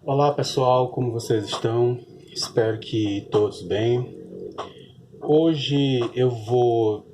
Olá pessoal, como vocês estão? Espero que todos bem. Hoje eu vou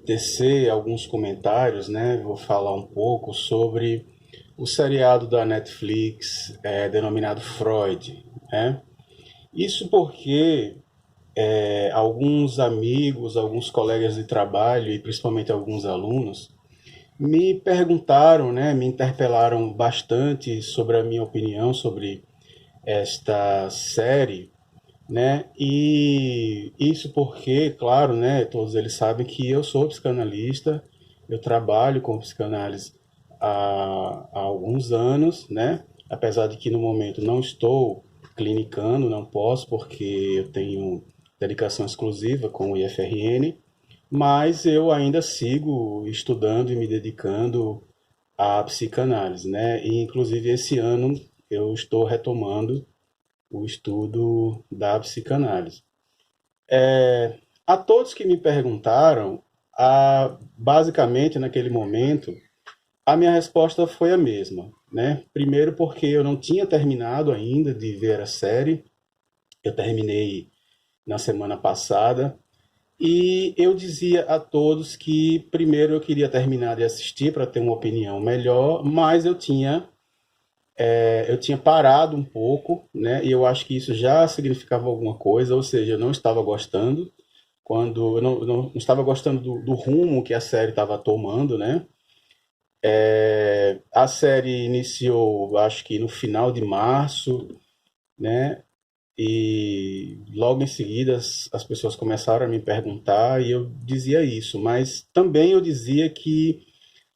tecer alguns comentários, né? Vou falar um pouco sobre o seriado da Netflix denominado Freud, né? Isso porque alguns amigos, alguns colegas de trabalho e principalmente alguns alunos me perguntaram, né? Me interpelaram bastante sobre a minha opinião sobre esta série, né? E isso porque, claro, né, todos eles sabem que eu sou psicanalista, eu trabalho com psicanálise há alguns anos, né? Apesar de que no momento não estou clinicando, não posso, porque eu tenho dedicação exclusiva com o IFRN, mas eu ainda sigo estudando e me dedicando à psicanálise, né? E inclusive esse ano eu estou retomando o estudo da psicanálise. A todos que me perguntaram, basicamente naquele momento, a minha resposta foi a mesma, né? Primeiro porque eu não tinha terminado ainda de ver a série, eu terminei na semana passada, e eu dizia a todos que primeiro eu queria terminar de assistir para ter uma opinião melhor, mas eu tinha parado um pouco, né? E eu acho que isso já significava alguma coisa, ou seja, eu não estava gostando, quando eu não estava gostando do rumo que a série estava tomando, né? A série iniciou, acho que no final de março, né? E logo em seguida as pessoas começaram a me perguntar e eu dizia isso, mas também eu dizia que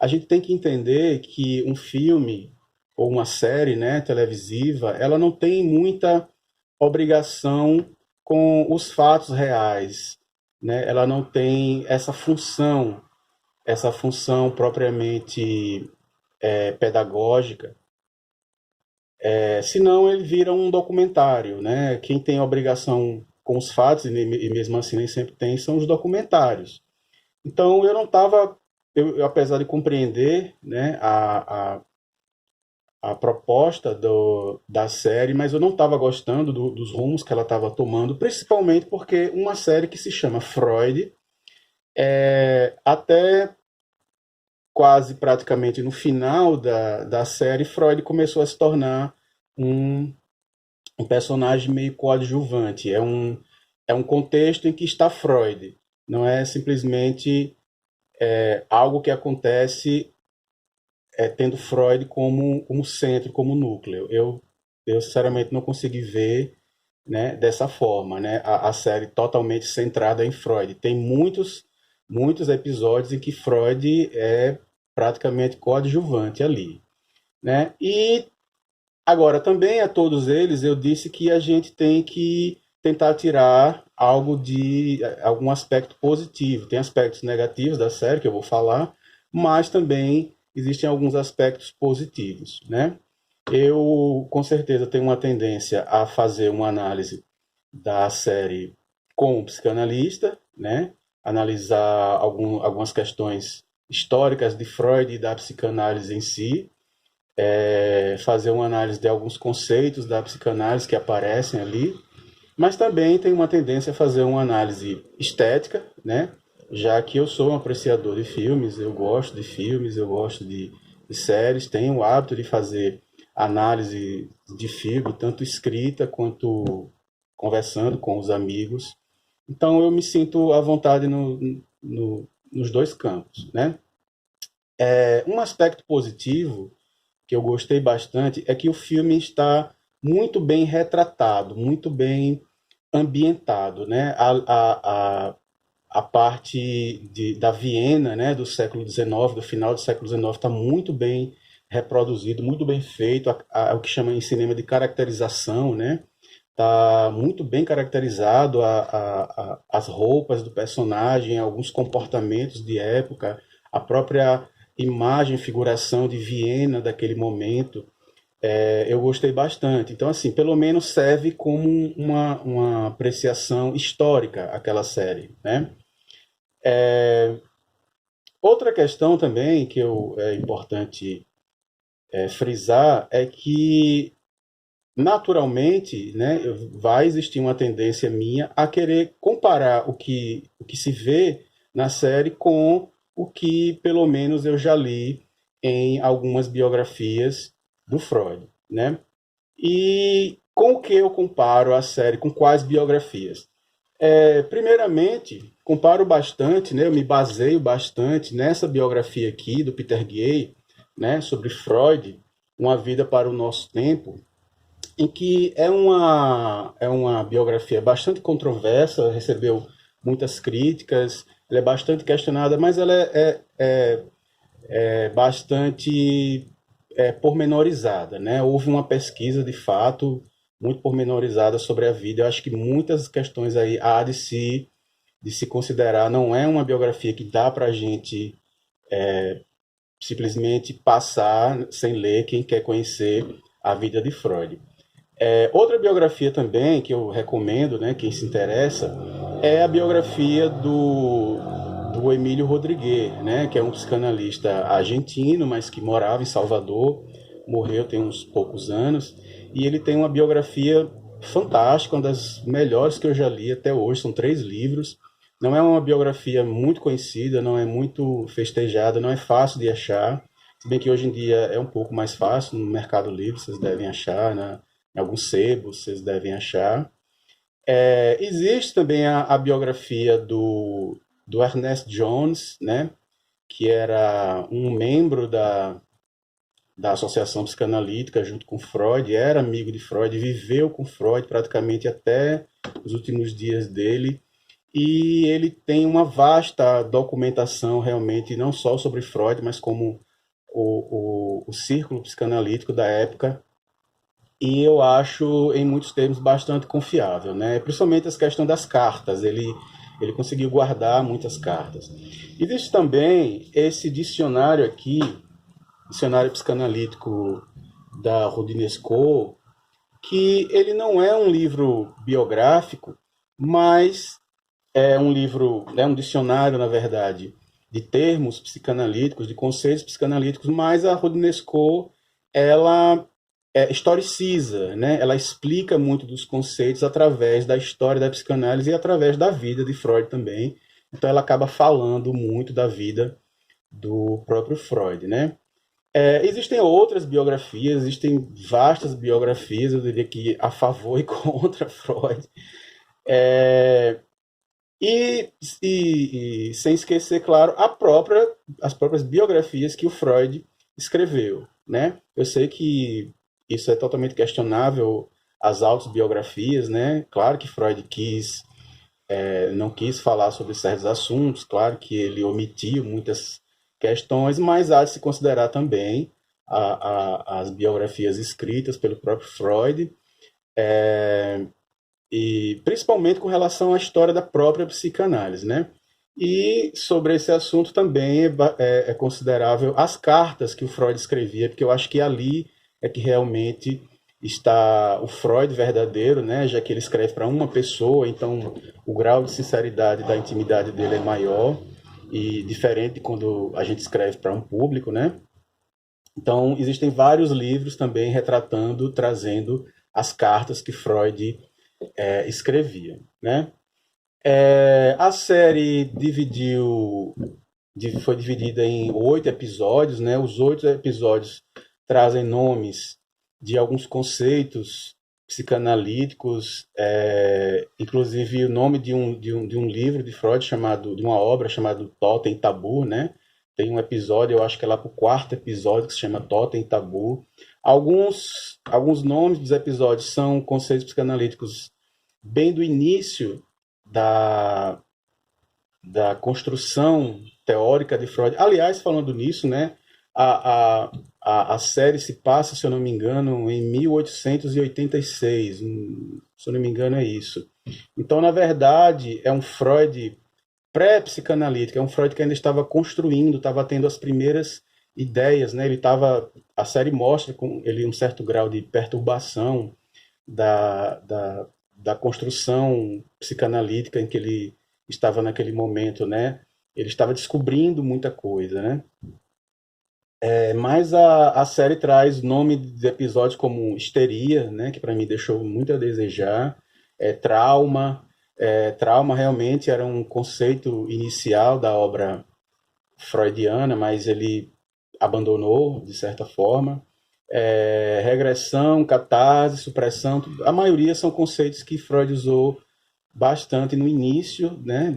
a gente tem que entender que um filme ou uma série, né, televisiva, ela não tem muita obrigação com os fatos reais, né? Ela não tem essa função propriamente pedagógica, senão ele vira um documentário, né? Quem tem obrigação com os fatos, e mesmo assim nem sempre tem, são os documentários. Então eu não estava, apesar de compreender, né, a proposta da série, mas eu não estava gostando dos rumos que ela estava tomando, principalmente porque uma série que se chama Freud, até quase praticamente no final da série, Freud começou a se tornar um, um personagem meio coadjuvante. É um contexto em que está Freud, não é simplesmente algo que acontece tendo Freud como centro, como núcleo. Eu sinceramente não consegui ver, né, dessa forma, né, a série totalmente centrada em Freud. Tem muitos episódios em que Freud é praticamente coadjuvante ali, né? E agora também a todos eles eu disse que a gente tem que tentar tirar algum aspecto positivo. Tem aspectos negativos da série que eu vou falar, mas também existem alguns aspectos positivos, né? Eu com certeza tenho uma tendência a fazer uma análise da série com o psicanalista, né? Analisar algumas questões históricas de Freud e da psicanálise em si, fazer uma análise de alguns conceitos da psicanálise que aparecem ali, mas também tem uma tendência a fazer uma análise estética, né? Já que eu sou um apreciador de filmes, eu gosto de filmes, eu gosto de séries, tenho o hábito de fazer análise de filme, tanto escrita quanto conversando com os amigos. Então eu me sinto à vontade nos dois campos, né? Um aspecto positivo que eu gostei bastante é que o filme está muito bem retratado, muito bem ambientado, né? A parte da Viena, né, do século XIX, do final do século XIX, está muito bem reproduzido, muito bem feito, o que chama em cinema de caracterização, né? Está muito bem caracterizado as roupas do personagem, alguns comportamentos de época, a própria imagem, figuração de Viena daquele momento. Eu gostei bastante. Então, assim, pelo menos serve como uma apreciação histórica aquela série, né? Outra questão também que é importante frisar é que naturalmente, né, vai existir uma tendência minha a querer comparar o que se vê na série com o que, pelo menos, eu já li em algumas biografias do Freud, né? E com o que eu comparo a série, com quais biografias? Primeiramente, comparo bastante, né, eu me baseio bastante nessa biografia aqui do Peter Gay, né, sobre Freud, Uma Vida para o Nosso Tempo, em que é uma biografia bastante controversa, recebeu muitas críticas, ela é bastante questionada, mas ela é bastante pormenorizada, né? Houve uma pesquisa, de fato, muito pormenorizada sobre a vida. Eu acho que muitas questões aí há de se considerar. Não é uma biografia que dá para a gente simplesmente passar sem ler quem quer conhecer a vida de Freud. Outra biografia também que eu recomendo, né, quem se interessa, é a biografia do Emílio Rodrigues, né, que é um psicanalista argentino, mas que morava em Salvador, morreu tem uns poucos anos, e ele tem uma biografia fantástica, uma das melhores que eu já li até hoje, são 3 livros. Não é uma biografia muito conhecida, não é muito festejada, não é fácil de achar, se bem que hoje em dia é um pouco mais fácil, no Mercado Livre vocês devem achar, né? Em alguns sebos vocês devem achar. Existe também a biografia do Ernest Jones, né, que era um membro da Associação Psicanalítica junto com Freud, era amigo de Freud, viveu com Freud praticamente até os últimos dias dele. E ele tem uma vasta documentação realmente, não só sobre Freud, mas como o círculo psicanalítico da época, e eu acho, em muitos termos, bastante confiável, né? Principalmente as questões das cartas, ele conseguiu guardar muitas cartas. Existe também esse dicionário aqui, dicionário psicanalítico da Rodinesco, que ele não é um livro biográfico, mas é um livro, é um dicionário, na verdade, de termos psicanalíticos, de conceitos psicanalíticos, mas a Rodinesco, ela historiciza, né? Ela explica muito dos conceitos através da história da psicanálise e através da vida de Freud também. Então ela acaba falando muito da vida do próprio Freud, né? Existem outras biografias, existem vastas biografias, eu diria que a favor e contra Freud. É, e sem esquecer, claro, as próprias biografias que o Freud escreveu, né? Eu sei que isso é totalmente questionável, as autobiografias, né? Claro que Freud não quis falar sobre certos assuntos, claro que ele omitiu muitas questões, mas há de se considerar também as biografias escritas pelo próprio Freud, e principalmente com relação à história da própria psicanálise, né? E sobre esse assunto também é considerável as cartas que o Freud escrevia, porque eu acho que ali é que realmente está o Freud verdadeiro, né? Já que ele escreve para uma pessoa, então o grau de sinceridade da intimidade dele é maior e diferente de quando a gente escreve para um público, né? Então existem vários livros também retratando, trazendo as cartas que Freud escrevia, né? A série foi dividida em 8 episódios, né? Os 8 episódios trazem nomes de alguns conceitos psicanalíticos, inclusive o nome de um livro de Freud de uma obra chamada Totem Tabu, né? Tem um episódio, eu acho que é lá pro 4º episódio, que se chama Totem Tabu. Alguns nomes dos episódios são conceitos psicanalíticos bem do início da, da construção teórica de Freud. Aliás, falando nisso, né, a, a série se passa, se eu não me engano, em 1886. Se eu não me engano, é isso. Então, na verdade, é um Freud pré-psicanalítico, é um Freud que ainda estava construindo, estava tendo as primeiras ideias, né? A série mostra com ele um certo grau de perturbação da, da, da construção psicanalítica em que ele estava naquele momento, né? Ele estava descobrindo muita coisa, né? Mas a série traz nome de episódios como histeria, né, que para mim deixou muito a desejar, trauma. Trauma realmente era um conceito inicial da obra freudiana, mas ele abandonou de certa forma. Regressão, catarse, supressão, a maioria são conceitos que Freud usou bastante no início, né,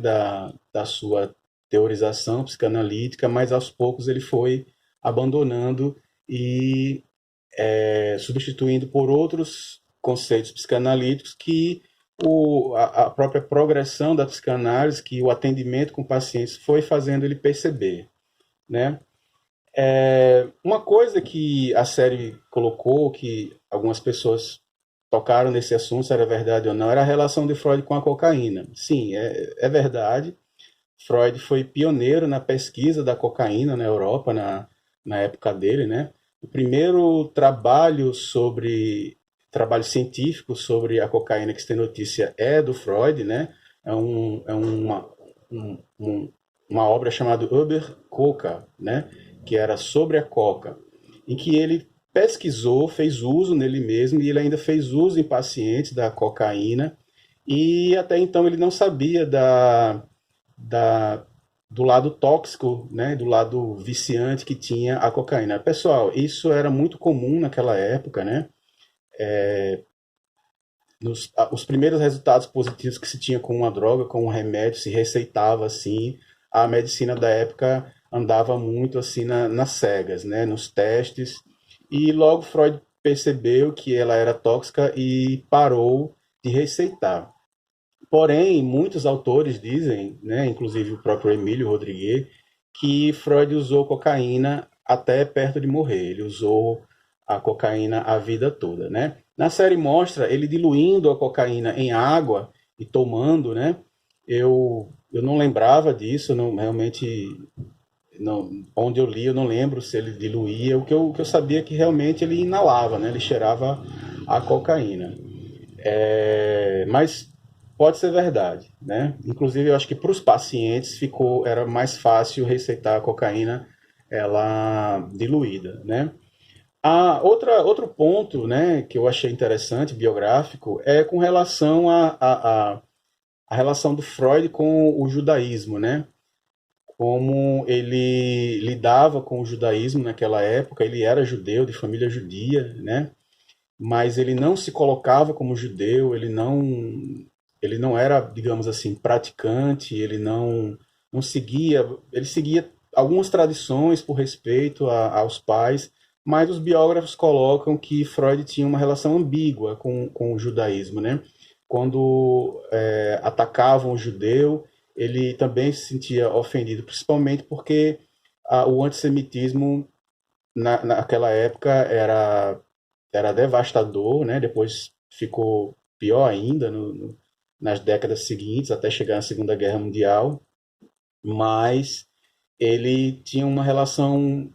da sua teorização psicanalítica, mas aos poucos ele foi abandonando e substituindo por outros conceitos psicanalíticos que a própria progressão da psicanálise, que o atendimento com pacientes foi fazendo ele perceber, né? Uma coisa que a série colocou, que algumas pessoas tocaram nesse assunto, se era verdade ou não, era a relação de Freud com a cocaína. Sim, é verdade. Freud foi pioneiro na pesquisa da cocaína na Europa, na época dele, né? O primeiro trabalho científico sobre a cocaína que se tem notícia é do Freud, né? Uma obra chamada Über Coca, né? Que era sobre a coca, em que ele pesquisou, fez uso nele mesmo e ele ainda fez uso em pacientes da cocaína e até então ele não sabia da, do lado tóxico, né, do lado viciante que tinha a cocaína. Pessoal, isso era muito comum naquela época, né? Os primeiros resultados positivos que se tinha com uma droga, com um remédio, se receitava assim. A medicina da época andava muito assim nas cegas, né, nos testes. E logo Freud percebeu que ela era tóxica e parou de receitar. Porém, muitos autores dizem, né, inclusive o próprio Emílio Rodrigues, que Freud usou cocaína até perto de morrer. Ele usou a cocaína a vida toda, né? Na série mostra ele diluindo a cocaína em água e tomando, né? Eu não lembrava disso, não realmente não, onde eu li eu não lembro se ele diluía. O que eu sabia é que realmente ele inalava, né? Ele cheirava a cocaína. Mas pode ser verdade, né? Inclusive, eu acho que para os pacientes era mais fácil receitar a cocaína ela diluída, né? Outro ponto, né, que eu achei interessante, biográfico, é com relação a relação do Freud com o judaísmo, né? Como ele lidava com o judaísmo naquela época. Ele era judeu, de família judia, né? Mas ele não se colocava como judeu, ele não era, digamos assim, praticante, ele não seguia, ele seguia algumas tradições por respeito aos pais, mas os biógrafos colocam que Freud tinha uma relação ambígua com o judaísmo, né? Quando atacavam o judeu, ele também se sentia ofendido, principalmente porque o antissemitismo naquela época era devastador, né? Depois ficou pior ainda nas décadas seguintes, até chegar na Segunda Guerra Mundial. Mas ele tinha uma relação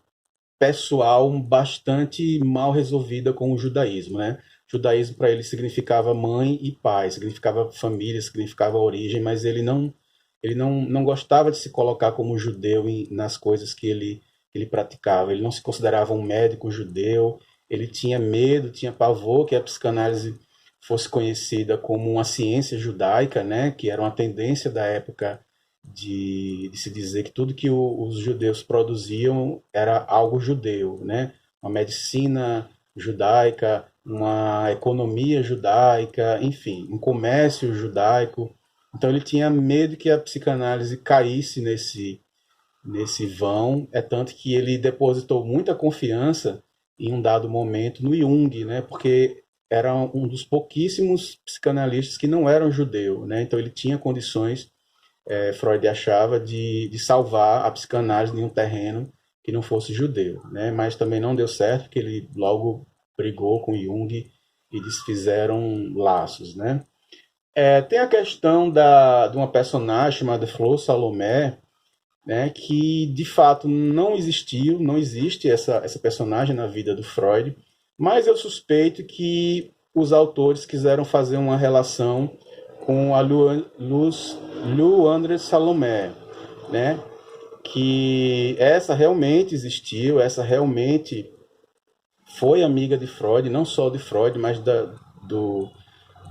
pessoal bastante mal resolvida com o judaísmo, né? O judaísmo para ele significava mãe e pai, significava família, significava origem, mas ele não gostava de se colocar como judeu nas coisas que ele praticava. Ele não se considerava um médico judeu, ele tinha medo, tinha pavor que a psicanálise fosse conhecida como uma ciência judaica, né, que era uma tendência da época de se dizer que tudo que os judeus produziam era algo judeu, né? Uma medicina judaica, uma economia judaica, enfim, um comércio judaico. Então ele tinha medo que a psicanálise caísse nesse vão, tanto que ele depositou muita confiança em um dado momento no Jung, né? Porque era um dos pouquíssimos psicanalistas que não eram judeu, né? Então ele tinha condições, Freud achava, de salvar a psicanálise em um terreno que não fosse judeu, né? Mas também não deu certo, porque ele logo brigou com Jung e desfizeram laços, né? Tem a questão de uma personagem chamada Flor Salomé, né, que de fato não existiu, não existe essa personagem na vida do Freud, mas eu suspeito que os autores quiseram fazer uma relação com a Lu André Salomé, né? que essa realmente existiu, essa realmente foi amiga de Freud, não só de Freud, mas do,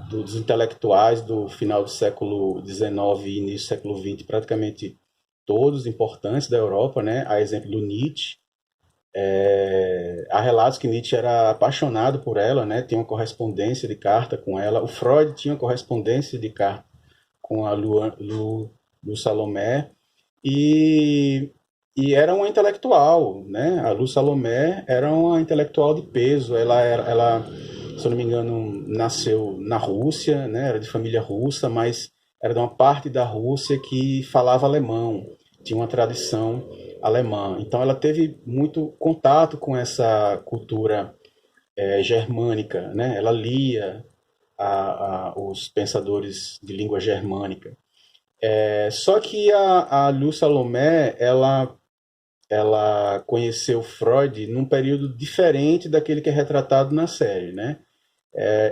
dos intelectuais do final do século XIX e início do século XX, praticamente todos importantes da Europa, né? A exemplo do Nietzsche. Há relatos que Nietzsche era apaixonado por ela, né? Tinha uma correspondência de carta com ela. O Freud tinha uma correspondência de carta com a Lu Salomé. E, e era uma intelectual, né? A Lu Salomé era uma intelectual de peso. Ela, se eu não me engano, nasceu na Rússia, né? Era de família russa, mas era de uma parte da Rússia que falava alemão, tinha uma tradição alemã. Então ela teve muito contato com essa cultura germânica, né? Ela lia os pensadores de língua germânica. Só que a Lu Salomé, ela conheceu Freud num período diferente daquele que é retratado na série, né?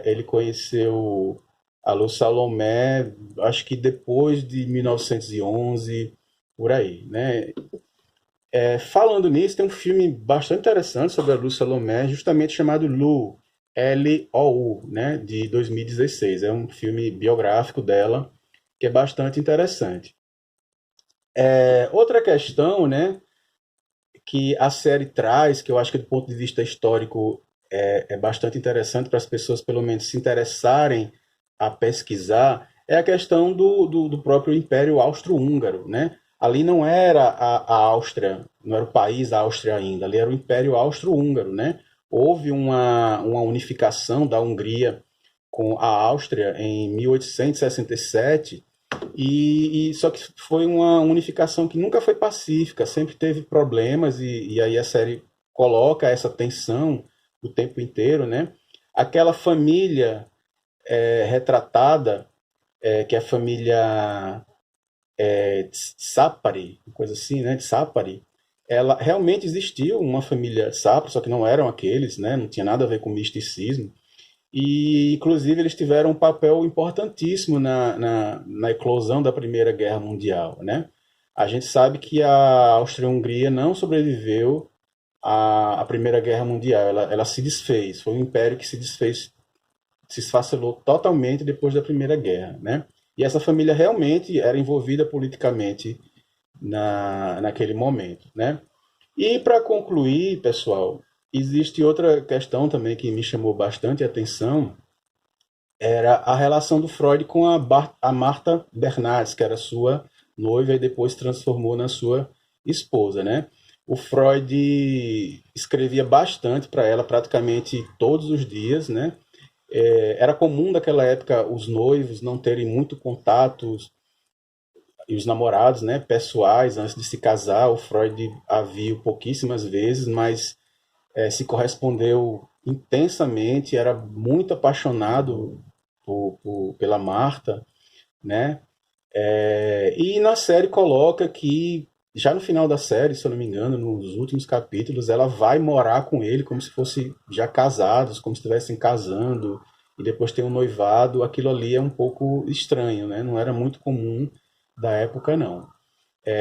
Ele conheceu a Lu Salomé, acho que depois de 1911, por aí, né? Falando nisso, tem um filme bastante interessante sobre a Lu Salomé, justamente chamado Lu, L-O-U, né? De 2016. É um filme biográfico dela, que é bastante interessante. Outra questão, né, que a série traz, que eu acho que do ponto de vista histórico é bastante interessante para as pessoas, pelo menos, se interessarem a pesquisar, é a questão do próprio Império Austro-Húngaro, né? Ali não era a Áustria, não era o país Áustria ainda, ali era o Império Austro-Húngaro, né? Houve uma unificação da Hungria com a Áustria em 1867, só que foi uma unificação que nunca foi pacífica, sempre teve problemas, e aí a série coloca essa tensão o tempo inteiro, né? Aquela família retratada, que é a família Sapari, coisa assim, né? De Sapari, ela realmente existiu uma família Sapari, só que não eram aqueles, né? Não tinha nada a ver com misticismo. E, inclusive, eles tiveram um papel importantíssimo na eclosão da Primeira Guerra Mundial, né? A gente sabe que a Áustria-Hungria não sobreviveu à Primeira Guerra Mundial, ela se desfez, foi um império que se desfez, se esfacelou totalmente depois da Primeira Guerra, né? E essa família realmente era envolvida politicamente naquele momento, né? E para concluir, pessoal, existe outra questão também que me chamou bastante atenção, era a relação do Freud com a Martha Bernardes, que era sua noiva e depois se transformou na sua esposa, né? O Freud escrevia bastante para ela, praticamente todos os dias, né? Era comum naquela época os noivos não terem muito contato, e os namorados, né, pessoais, antes de se casar. O Freud a viu pouquíssimas vezes, mas se correspondeu intensamente, era muito apaixonado pela Marta, né? E na série coloca que, já no final da série, se eu não me engano, nos últimos capítulos, ela vai morar com ele como se fosse já casados, como se estivessem casando, e depois tem um noivado. Aquilo ali é um pouco estranho, né? Não era muito comum da época, não.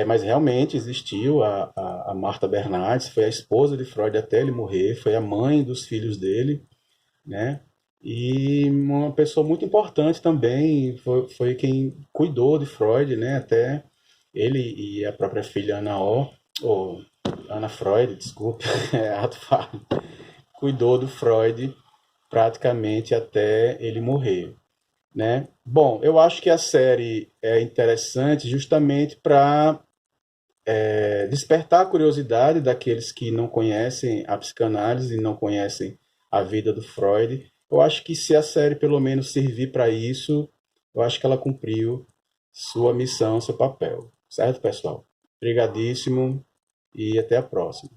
Mas realmente existiu a Marta Bernardes, foi a esposa de Freud até ele morrer, foi a mãe dos filhos dele, né? E uma pessoa muito importante também, foi quem cuidou de Freud, né? Até ele e a própria filha Ana ou Ana Freud, desculpe, ato falho, cuidou do Freud praticamente até ele morrer, né? Bom, eu acho que a série é interessante justamente para despertar a curiosidade daqueles que não conhecem a psicanálise e não conhecem a vida do Freud. Eu acho que se a série pelo menos servir para isso, eu acho que ela cumpriu sua missão, seu papel. Certo, pessoal? Obrigadíssimo e até a próxima.